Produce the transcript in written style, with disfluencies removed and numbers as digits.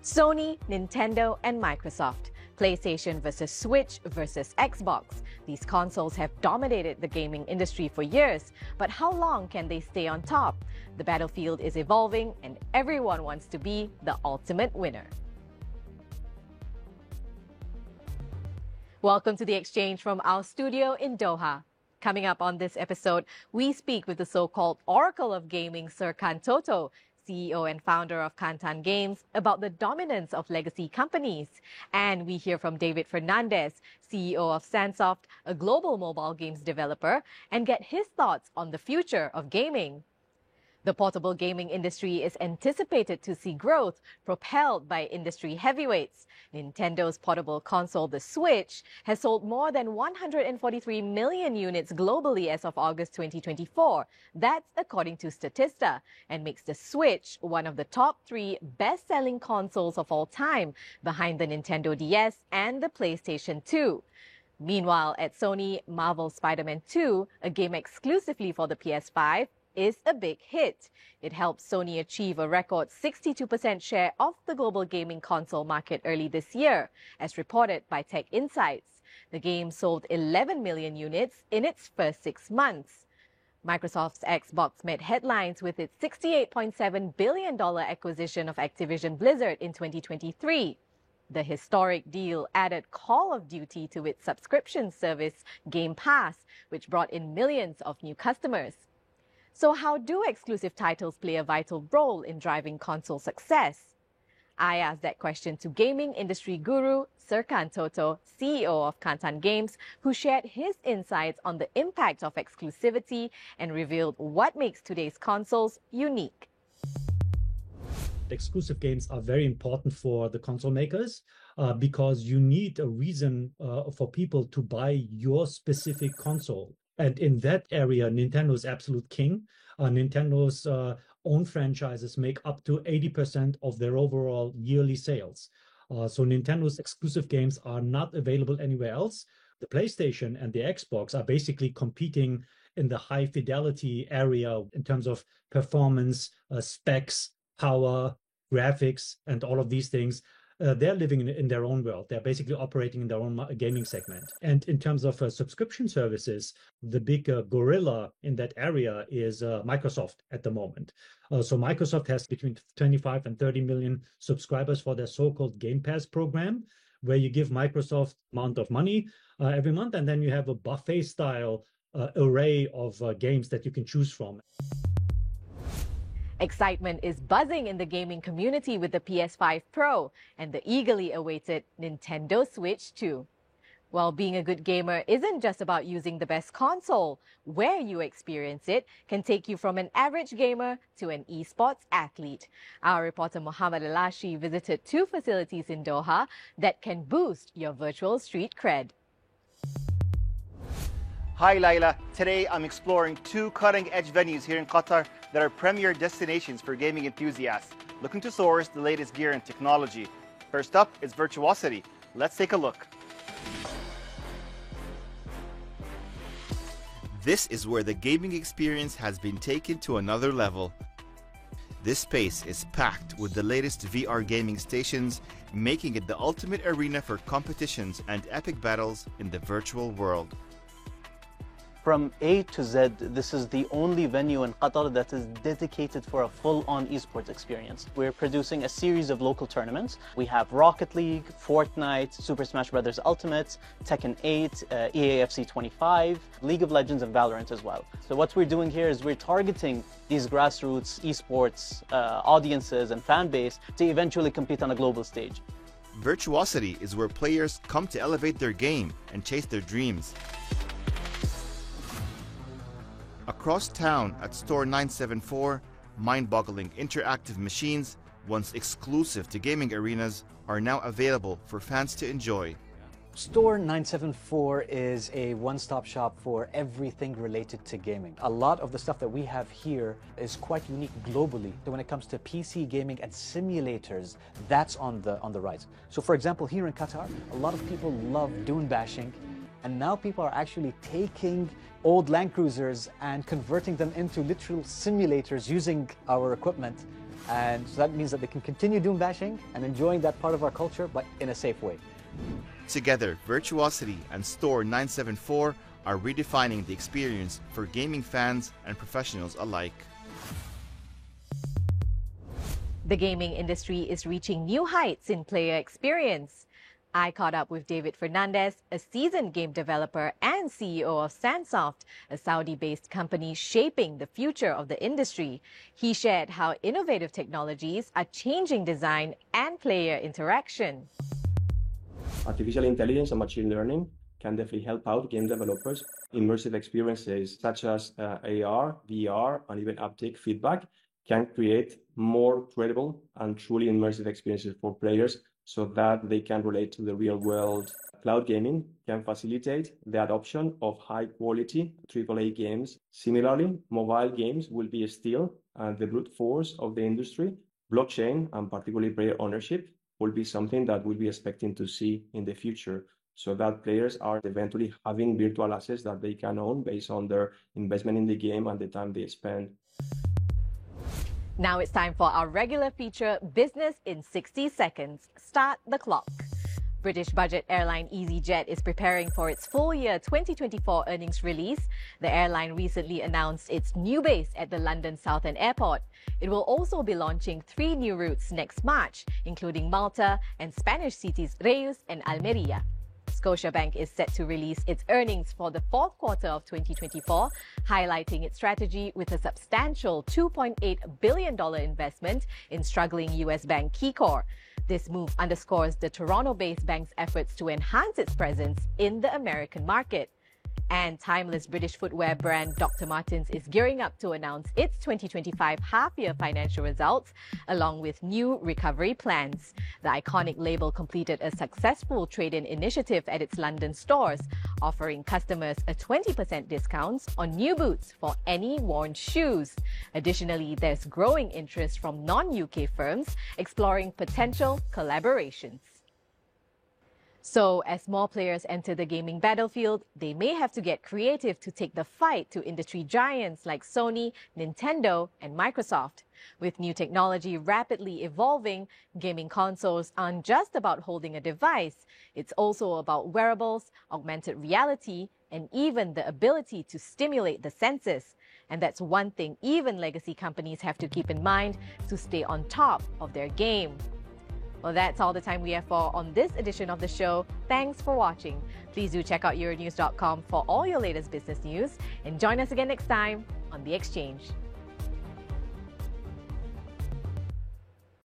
Sony, Nintendo, and Microsoft. PlayStation versus Switch versus Xbox. These consoles have dominated the gaming industry for years, but how long can they stay on top? The battlefield is evolving and everyone wants to be the ultimate winner. Welcome to The Exchange from our studio in Doha. Coming up on this episode, we speak with the so-called Oracle of Gaming, Sir Kantoto, CEO and founder of Kantan Games, about the dominance of legacy companies. And we hear from David Fernandez, CEO of Sansoft, a global mobile games developer, and get his thoughts on the future of gaming. The portable gaming industry is anticipated to see growth propelled by industry heavyweights. Nintendo's portable console, the Switch, has sold more than 143 million units globally as of August 2024. That's according to Statista, and makes the Switch one of the top 3 best-selling consoles of all time, behind the Nintendo DS and the PlayStation 2. Meanwhile, at Sony, Marvel's Spider-Man 2, a game exclusively for the PS5, is a big hit. It helped Sony achieve a record 62% share of the global gaming console market early this year, as reported by Tech Insights. The game sold 11 million units in its first 6 months. Microsoft's Xbox made headlines with its $68.7 billion acquisition of Activision Blizzard in 2023. The historic deal added Call of Duty to its subscription service, Game Pass, which brought in millions of new customers. So how do exclusive titles play a vital role in driving console success? I asked that question to gaming industry guru Sir Kantoto, CEO of Kantan Games, who shared his insights on the impact of exclusivity and revealed what makes today's consoles unique. Exclusive games are very important for the console makers because you need a reason for people to buy your specific console. And in that area, Nintendo is absolute king. Nintendo's own franchises make up to 80% of their overall yearly sales. So Nintendo's exclusive games are not available anywhere else. The PlayStation and the Xbox are basically competing in the high fidelity area in terms of performance, specs, power, graphics, and all of these things. They're living in their own world. They're basically operating in their own gaming segment. And in terms of subscription services, the big gorilla in that area is Microsoft at the moment. So Microsoft has between 25 and 30 million subscribers for their so-called Game Pass program, where you give Microsoft amount of money every month, and then you have a buffet-style array of games that you can choose from. Excitement is buzzing in the gaming community with the PS5 Pro and the eagerly awaited Nintendo Switch 2. Well, being a good gamer isn't just about using the best console. Where you experience it can take you from an average gamer to an esports athlete. Our reporter Muhammad Alashi visited 2 facilities in Doha that can boost your virtual street cred. Hi Laila, today I'm exploring 2 cutting-edge venues here in Qatar that are premier destinations for gaming enthusiasts looking to source the latest gear and technology. First up is Virtuosity. Let's take a look. This is where the gaming experience has been taken to another level. This space is packed with the latest VR gaming stations, making it the ultimate arena for competitions and epic battles in the virtual world. From A to Z, this is the only venue in Qatar that is dedicated for a full-on esports experience. We're producing a series of local tournaments. We have Rocket League, Fortnite, Super Smash Bros. Ultimate, Tekken 8, EAFC 25, League of Legends and Valorant as well. So what we're doing here is we're targeting these grassroots esports audiences and fan base to eventually compete on a global stage. Virtuosity is where players come to elevate their game and chase their dreams. Across town at Store 974, mind-boggling interactive machines, once exclusive to gaming arenas, are now available for fans to enjoy. Store 974 is a one-stop shop for everything related to gaming. A lot of the stuff that we have here is quite unique globally. So when it comes to PC gaming and simulators, that's on the rise. So for example, here in Qatar, a lot of people love dune bashing, and now people are actually taking old Land Cruisers and converting them into literal simulators using our equipment And so that means that they can continue doom bashing and enjoying that part of our culture, but in a safe way. Together, Virtuosity and Store 974 are redefining the experience for gaming fans and professionals alike. The gaming industry is reaching new heights in player experience. I caught up with David Fernandez, a seasoned game developer and CEO of Sandsoft, a Saudi-based company shaping the future of the industry. He shared how innovative technologies are changing design and player interaction. Artificial intelligence and machine learning can definitely help out game developers. Immersive experiences such as AR, VR, and even haptic feedback can create more credible and truly immersive experiences for players so that they can relate to the real world. Cloud gaming can facilitate the adoption of high-quality AAA games. Similarly, mobile games will be still the brute force of the industry. Blockchain, and particularly player ownership, will be something that we'll be expecting to see in the future, so that players are eventually having virtual assets that they can own based on their investment in the game and the time they spend. Now it's time for our regular feature, Business in 60 Seconds. Start the clock. British budget airline EasyJet is preparing for its full year 2024 earnings release. The airline recently announced its new base at the London Southend Airport. It will also be launching 3 new routes next March, including Malta and Spanish cities Reus and Almería. Scotiabank is set to release its earnings for the fourth quarter of 2024, highlighting its strategy with a substantial $2.8 billion investment in struggling US bank KeyCorp. This move underscores the Toronto-based bank's efforts to enhance its presence in the American market. And timeless British footwear brand Dr. Martens is gearing up to announce its 2025 half-year financial results, along with new recovery plans. The iconic label completed a successful trade-in initiative at its London stores, offering customers a 20% discount on new boots for any worn shoes. Additionally, there's growing interest from non-UK firms exploring potential collaborations. So, as more players enter the gaming battlefield, they may have to get creative to take the fight to industry giants like Sony, Nintendo, and Microsoft. With new technology rapidly evolving, gaming consoles aren't just about holding a device. It's also about wearables, augmented reality, and even the ability to stimulate the senses. And that's one thing even legacy companies have to keep in mind to stay on top of their game. Well, that's all the time we have for on this edition of the show. Thanks for watching. Please do check out Euronews.com for all your latest business news and join us again next time on The Exchange.